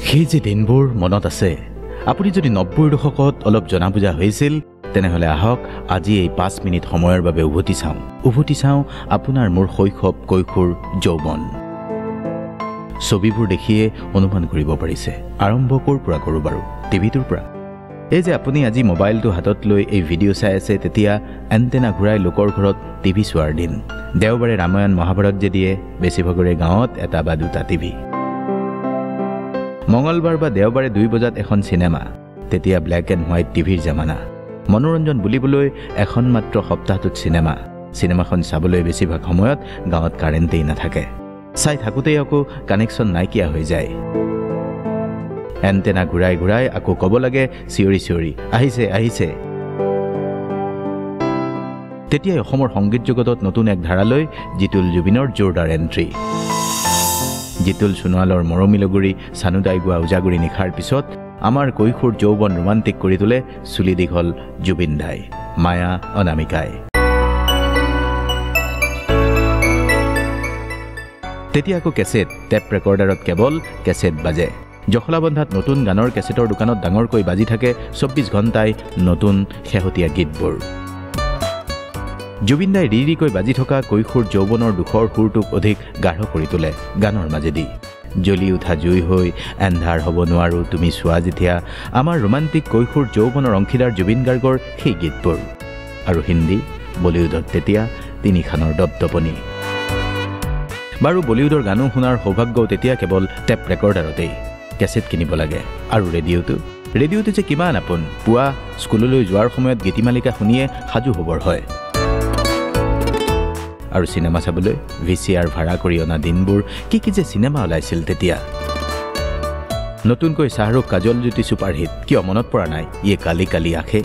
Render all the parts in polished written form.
সেই যে দিনবোৰ মনত আছে আপুনি যদি ৯০ৰ দশকত অলপ জনা বুজা হৈছিল তেনেহলে আহক আজি এই ৫ মিনিট সময়ৰ বাবে উভতি চাওঁ আপোনাৰ মোৰ শৈশৱ কৈশোৰ যৌৱন ছবিবোৰ দেখিয়ে অনুমান কৰিব পাৰিছে আৰম্ভ ক'ৰ পৰা কৰোঁ বাৰু টিভিটোৰ পৰা এই যে আপুনি আজি মোবাইলটো হাতত লৈ এই ভিডিঅ' চাই আছে তেতিয়া এণ্টেনা ঘূৰাই লোকৰ ঘৰত টিভি চোৱাৰ দিন দেওবাৰে ৰামায়ণ মহাভাৰত যে দিয়ে বেছিভাগৰে গাঁৱত এটা বা দুটা টিভি মঙ্গলবাৰ বা দেওবাৰে ২ বজাত এখন চিনেমা তেতিয়া ব্লেক এণ্ড হোৱাইট টিভিৰ জামানা মনোৰঞ্জন বুলিবলৈ এখন মাত্ৰ সপ্তাহটোত চিনেমাখন চাবলৈ বেছিভাগ সময়ত গাঁৱত কাৰেণ্টেই নাথাকে চাই থাকোঁতেই আকৌ কানেকশ্যন নাইকিয়া হৈ যায় এণ্টেনা ঘূৰাই আকৌ ক'ব লাগে চিঞৰি আহিছে তেতিয়াই অসমৰ সংগীত জগতত নতুন এক ধাৰালৈ জিতুল জুবিনৰ জোৰদাৰ এণ্ট্ৰি জিতুল সোণোৱালৰ মৰমী লগৰী চানুদাই গোৱা উজাগৰি নিশাৰ পিছত আমাৰ কৈশোৰ যৌৱন ৰোমান্টিক কৰি তোলে চুলি দীঘল জুবিন দাই মায়া অনামিকাই তেতিয়া আকৌ কেছেট টেপ ৰেকৰ্ডাৰত কেৱল কেছেট বাজে জখলাবন্ধাত নতুন গানৰ কেছেটৰ দোকানত ডাঙৰকৈ বাজি থাকে ২৪ ঘণ্টাই নতুন শেহতীয়া গীতবোৰ জুবিন দাই ৰিৰিকৈ বাজি থকা কৈশোৰ যৌৱনৰ দুখৰ সুৰটোক অধিক গাঢ় কৰি তোলে গানৰ মাজেদি জ্বলি উঠা জুই হৈ এন্ধাৰ হ'ব নোৱাৰো তুমি চোৱা যেতিয়া আমাৰ ৰোমান্টিক কৈশোৰ যৌৱনৰ অংশীদাৰ জুবিন গাৰ্গৰ সেই গীতবোৰ আৰু হিন্দী বলিউডত তেতিয়া তিনিখানৰ দপদপনি বাৰু বলিউডৰ গানো শুনাৰ সৌভাগ্যও তেতিয়া কেৱল টেপ ৰেকৰ্ডাৰতেই কেছেট কিনিব লাগে আৰু ৰেডিঅ'টো যে কিমান আপোন পুৱা স্কুললৈ যোৱাৰ সময়ত গীতিমালিকা শুনিয়ে সাজু হ'বৰ হয় আৰু চিনেমা চাবলৈ VCR ভাড়া কৰি অনা দিনবোৰ কি যে চিনেমা ওলাইছিল তেতিয়া নতুনকৈ শাহৰুখ কাজল জ্যোতি ছুপাৰহিট কিয় মনত পৰা নাই ইয়ে কালি কালি আখে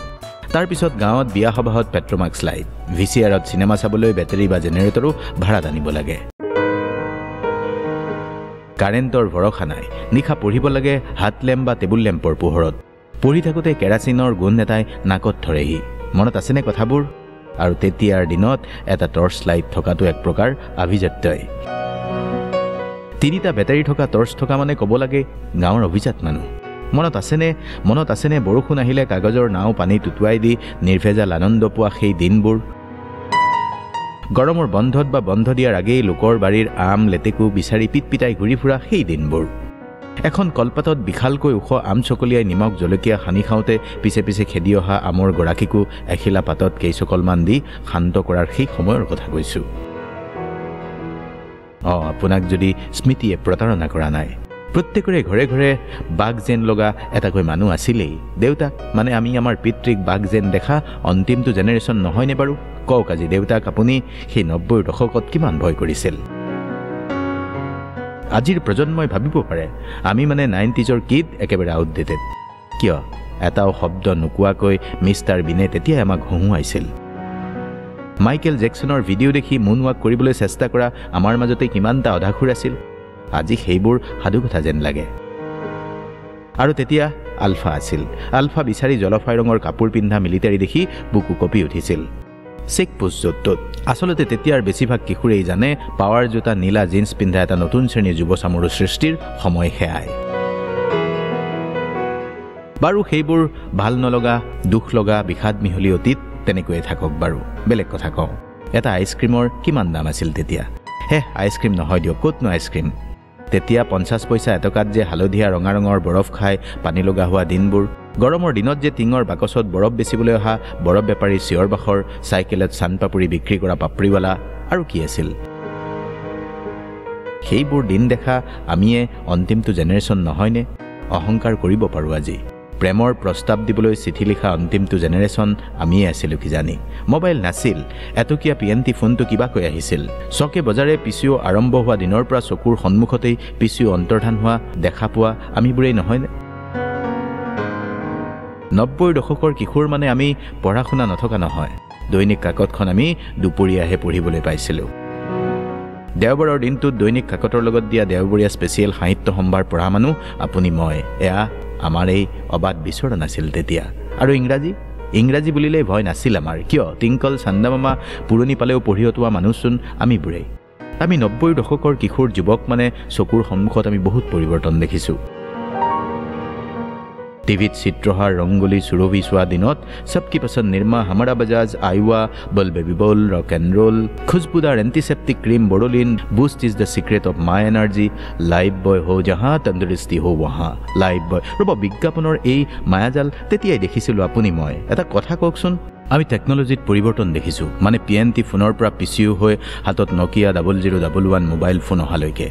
তাৰ পিছত গাঁৱত বিয়া সবাহত পেট্ৰমাক্স লাইট VCRত চিনেমা চাবলৈ বেটাৰী বা জেনেৰেটৰো ভাড়াত আনিব লাগে কাৰেণ্টৰ ভৰসা নাই নিশা পঢ়িব লাগে হাত লেম্প বা টেবুল লেম্পৰ পোহৰত পঢ়ি থাকোঁতে কেৰাচিনৰ গোন্ধ এটাই নাকত ধৰেহি মনত আছেনে কথাবোৰ আৰু তেতিয়াৰ দিনত এটা টৰ্চ লাইট থকাটো এক প্ৰকাৰ আভিজাত্যই ৩টা বেটাৰী থকা টৰ্চ থকা মানে ক'ব লাগে গাঁৱৰ অভিজাত মানুহ মনত আছেনে বৰষুণ আহিলে কাগজৰ নাও পানী টুটুৱাই দি নিৰ্ভেজাল আনন্দ পোৱা সেই দিনবোৰ গৰমৰ বন্ধত বা বন্ধ দিয়াৰ আগেই লোকৰ বাৰীৰ আম লেটেকু বিচাৰি পিটপিটাই ঘূৰি ফুৰা সেই দিনবোৰ এখন কলপাতত বিশালকৈ ওখ আম চকলিয়াই নিমখ জলকীয়া সানি খাওঁতে পিছে খেদি অহা আমৰ গৰাকীকো এখিলা পাতত কেইচকলমান দি শান্ত কৰাৰ সেই সময়ৰ কথা কৈছোঁ আপোনাক যদি স্মৃতিয়ে প্ৰতাৰণা কৰা নাই প্ৰত্যেকৰে ঘৰে ঘৰে বাঘ যেন লগা এটাকৈ মানুহ আছিলেই দেউতাক মানে আমি আমাৰ পিতৃক বাঘ যেন দেখা অন্তিমটো জেনেৰেশ্যন নহয়নে বাৰু কওক আজি দেউতাক আপুনি সেই ৯০ৰ দশকত কিমান ভয় কৰিছিল আজিৰ প্ৰজন্মই ভাবিব পাৰে আমি মানে 90sৰ কিড একেবাৰে আউটডেটেড কিয় এটাও শব্দ নোকোৱাকৈ মিষ্টাৰ বিনে তেতিয়াই আমাক হঁহুৱাইছিল মাইকেল জেকছনৰ ভিডিঅ' দেখি মুনৱাক কৰিবলৈ চেষ্টা কৰা আমাৰ মাজতে কিমানটা অধাখুৰ আছিল আজি সেইবোৰ সাধুকথা যেন লাগে আৰু তেতিয়া আলফা আছিল আলফা বিচাৰি জলফাই ৰঙৰ কাপোৰ পিন্ধা মিলিটাৰী দেখি বুকু কঁপি উঠিছিল চেক পোষ্ট য'ত আচলতে তেতিয়াৰ বেছিভাগ কিশোৰেই জানে পাৱাৰ জোতা নীলা জিন্স পিন্ধা এটা নতুন শ্ৰেণীৰ যুৱ চামৰো সৃষ্টিৰ সময় সেয়াই বাৰু সেইবোৰ ভাল নলগা দুখ লগা বিষাদ মিহলি অতীত তেনেকৈয়ে থাকক বাৰু বেলেগ কথা কওঁ এটা আইচক্ৰীমৰ কিমান দাম আছিল তেতিয়া আইচক্ৰীম নহয় দিয়ক ক'তনো আইচক্ৰীম তেতিয়া 50 পইচা এটকাত যে হালধীয়া ৰঙা ৰঙৰ বৰফ খাই পানী লগা হোৱা দিনবোৰ গৰমৰ দিনত যে টিঙৰ বাকচত বৰফ বেচিবলৈ অহা বৰফ বেপাৰী চিঞৰ বাখৰ চাইকেলত চানপাপুৰি বিক্ৰী কৰা পাপৰিৱালা আৰু কি আছিল সেইবোৰ দিন দেখা আমিয়ে অন্তিমটো জেনেৰেশ্যন নহয়নে অহংকাৰ কৰিব পাৰোঁ আজি প্ৰেমৰ প্ৰস্তাৱ দিবলৈ চিঠি লিখা অন্তিমটো জেনেৰেশ্যন আমিয়ে আছিলোঁ কিজানি মোবাইল নাছিল এটকীয়া PNT ফোনটো কিবাকৈ আহিছিল চকে বজাৰে পিচিঅ আৰম্ভ হোৱা দিনৰ পৰা চকুৰ সন্মুখতেই পিচিঅ অন্তৰ্ধান হোৱা দেখা পোৱা আমিবোৰেই নহয়নে ৯০ৰ দশকৰ কিশোৰ মানে আমি পঢ়া শুনা নথকা নহয় দৈনিক কাকতখন আমি দুপৰীয়াহে পঢ়িবলৈ পাইছিলোঁ দেওবাৰৰ দিনটোত দৈনিক কাকতৰ লগত দিয়া দেওবৰীয়া স্পেচিয়েল সাহিত্য সম্ভাৰ পঢ়া মানুহ আপুনি মই এয়া আমাৰ এই অবাধ বিচৰা নাছিল তেতিয়া আৰু ইংৰাজী বুলিলেই ভয় নাছিল আমাৰ কিয় টিংকল চান্দামামা পুৰণি পালেও পঢ়ি অতোৱা মানুহচোন আমিবোৰেই আমি ৯০ৰ দশকৰ কিশোৰ যুৱক মানে চকুৰ সন্মুখত আমি বহুত পৰিৱৰ্তন দেখিছোঁ টিভিত চিত্ৰহাৰ ৰংগোলী সুৰভি চোৱা দিনত সবকি পছন্দ নিৰ্মা হামাৰা বাজাজ আইৱা বল বেবি বল ৰক এণ্ড ৰোল খুশবুদাৰ antiseptic cream Boroline Boost is the secret of my energy Lifebuoy হো জাহা তন্দুৰুস্তি হো ৱাহা লাইফ বয় ৰব বিজ্ঞাপনৰ এই মায়াজাল তেতিয়াই দেখিছিলোঁ আপুনি মই এটা কথা কওকচোন আমি টেকনলজিত পৰিৱৰ্তন দেখিছোঁ মানে PNT ফোনৰ পৰা PCU হৈ হাতত Nokia 0011 মোবাইল ফোন অহালৈকে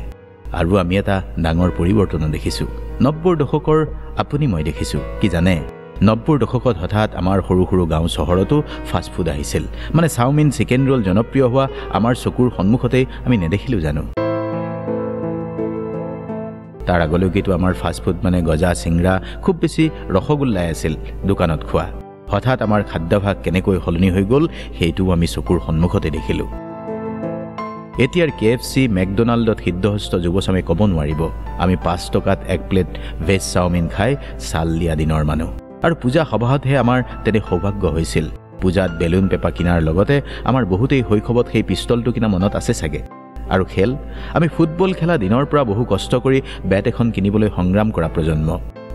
আৰু আমি এটা ডাঙৰ পৰিৱৰ্তন দেখিছোঁ 90ৰ দশকৰ আপুনি মই দেখিছোঁ কি জানে 90ৰ দশকত হঠাৎ আমাৰ সৰু সৰু গাঁও চহৰতো ফাষ্ট ফুড আহিছিল মানে চাওমিন চিকেন ৰোল জনপ্ৰিয় হোৱা আমাৰ চকুৰ সন্মুখতে আমি নেদেখিলোঁ জানো তাৰ আগলৈকেতো আমাৰ ফাষ্ট ফুড মানে গজা চিংৰা খুব বেছি ৰসগোল্লাই আছিল দোকানত খোৱা হঠাৎ আমাৰ খাদ্যাভাস কেনেকৈ সলনি হৈ গ'ল সেইটোও আমি চকুৰ সন্মুখতে দেখিলোঁ এতিয়াৰ KFC মেকডোনাল্ডত সিদ্ধহস্ত যুৱচামে ক'ব নোৱাৰিব আমি 5 টকাত এক প্লেট ভেজ চাওমিন খাই চাল দিয়া দিনৰ মানুহ আৰু পূজা সভাতহে আমাৰ তেনে সৌভাগ্য হৈছিল পূজাত বেলুন পেপা কিনাৰ লগতে আমাৰ বহুতেই শৈশৱত সেই পিষ্টলটো কিনা মনত আছে চাগে আৰু খেল আমি ফুটবল খেলা দিনৰ পৰা বহু কষ্ট কৰি বেট এখন কিনিবলৈ সংগ্ৰাম কৰা প্ৰজন্ম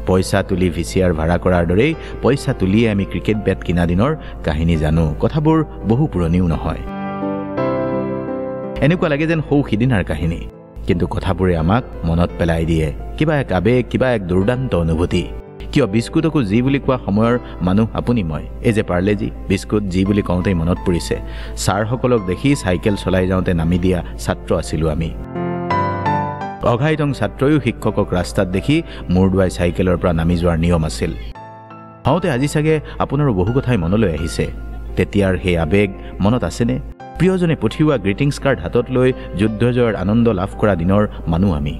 পইচা তুলি VCR ভাড়া কৰাৰ দৰেই পইচা তুলিয়ে আমি ক্ৰিকেট বেট কিনা দিনৰ কাহিনী জানো কথাবোৰ বহু পুৰণিও নহয় এনেকুৱা লাগে যেন সৌ সিদিনাৰ কাহিনী কিন্তু কথাবোৰে আমাক মনত পেলাই দিয়ে কিবা এক আবেগ কিবা এক দুৰ্দান্ত অনুভূতি কিয় বিস্কুটকো জি বুলি কোৱা সময়ৰ মানুহ আপুনি মই এই যে পাৰ্লেজি বিস্কুট জি বুলি কওঁতেই মনত পৰিছে ছাৰসকলক দেখি চাইকেল চলাই যাওঁতে নামি দিয়া ছাত্ৰ আছিলোঁ আমি অঘাইতং ছাত্ৰয়ো শিক্ষকক ৰাস্তাত দেখি মূৰ দুৱাই চাইকেলৰ পৰা নামি যোৱাৰ নিয়ম আছিল হওঁতে আজি চাগে আপোনাৰো বহু কথাই মনলৈ আহিছে তেতিয়াৰ সেই আবেগ মনত আছেনে প্ৰিয়জনে পঠিওৱা গ্ৰিটিংছ কাৰ্ড হাতত লৈ যুদ্ধ জয়ৰ আনন্দ লাভ কৰা দিনৰ মানুহ আমি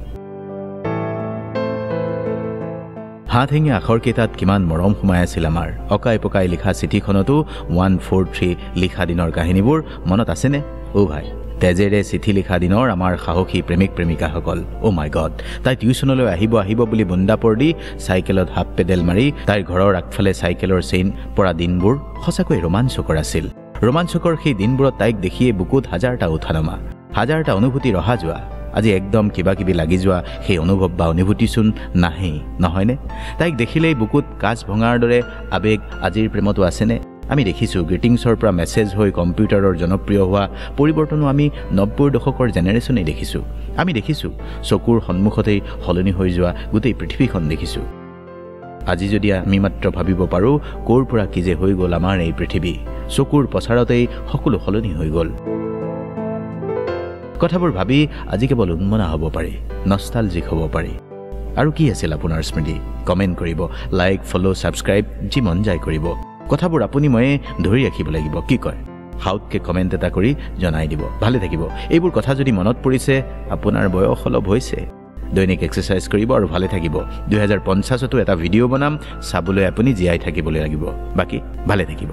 হাতহেঙে আখৰকেইটাত কিমান মৰম সোমাই আছিল আমাৰ অকাই পকাই লিখা চিঠিখনতো 143 লিখা দিনৰ কাহিনীবোৰ মনত আছেনে ভাই তেজেৰে চিঠি লিখা দিনৰ আমাৰ সাহসী প্ৰেমিক প্ৰেমিকাসকল মাই গড তাই টিউচনলৈ আহিব বুলি বুন্দাপৰ দি চাইকেলত হাফ পেডেল মাৰি তাইৰ ঘৰৰ আগফালে চাইকেলৰ চেইন পৰা দিনবোৰ সঁচাকৈ ৰোমাঞ্চকৰ আছিল ৰোমাঞ্চকৰ সেই দিনবোৰত তাইক দেখিয়ে বুকুত হাজাৰটা উঠানমা হাজাৰটা অনুভূতি ৰহা যোৱা আজি একদম কিবা কিবি লাগি যোৱা সেই অনুভৱ বা অনুভূতিচোন নাহেই নহয়নে তাইক দেখিলেই বুকুত কাজ ভঙাৰ দৰে আবেগ আজিৰ প্ৰেমতো আছেনে আমি দেখিছোঁ গ্ৰিটিংছৰ পৰা মেছেজ হৈ কম্পিউটাৰৰ জনপ্ৰিয় হোৱা পৰিৱৰ্তনো আমি 90ৰ দশকৰ জেনেৰেশ্যনেই দেখিছোঁ আমি দেখিছোঁ চকুৰ সন্মুখতেই সলনি হৈ যোৱা গোটেই পৃথিৱীখন দেখিছোঁ আজি যদি আমি মাত্ৰ ভাবিব পাৰোঁ ক'ৰ পৰা কি যে হৈ গ'ল আমাৰ এই পৃথিৱী চকুৰ পচাৰতেই সকলো সলনি হৈ গ'ল কথাবোৰ ভাবি আজি কেৱল উন্মনা হ'ব পাৰে নষ্টালজিক হ'ব পাৰে আৰু কি আছিল আপোনাৰ স্মৃতি কমেণ্ট কৰিব লাইক ফলো ছাবস্ক্ৰাইব যি মন যায় কৰিব কথাবোৰ আপুনি ময়ে ধৰি ৰাখিব লাগিব কি কয় হাউতকে কমেণ্ট এটা কৰি জনাই দিব ভালে থাকিব এইবোৰ কথা যদি মনত পৰিছে আপোনাৰ বয়স অলপ হৈছে দৈনিক এক্সাৰসাইজ কৰিব আৰু ভালে থাকিব 2050তো এটা ভিডিঅ' বনাম চাবলৈ আপুনি জীয়াই থাকিবলৈ লাগিব বাকি ভালে থাকিব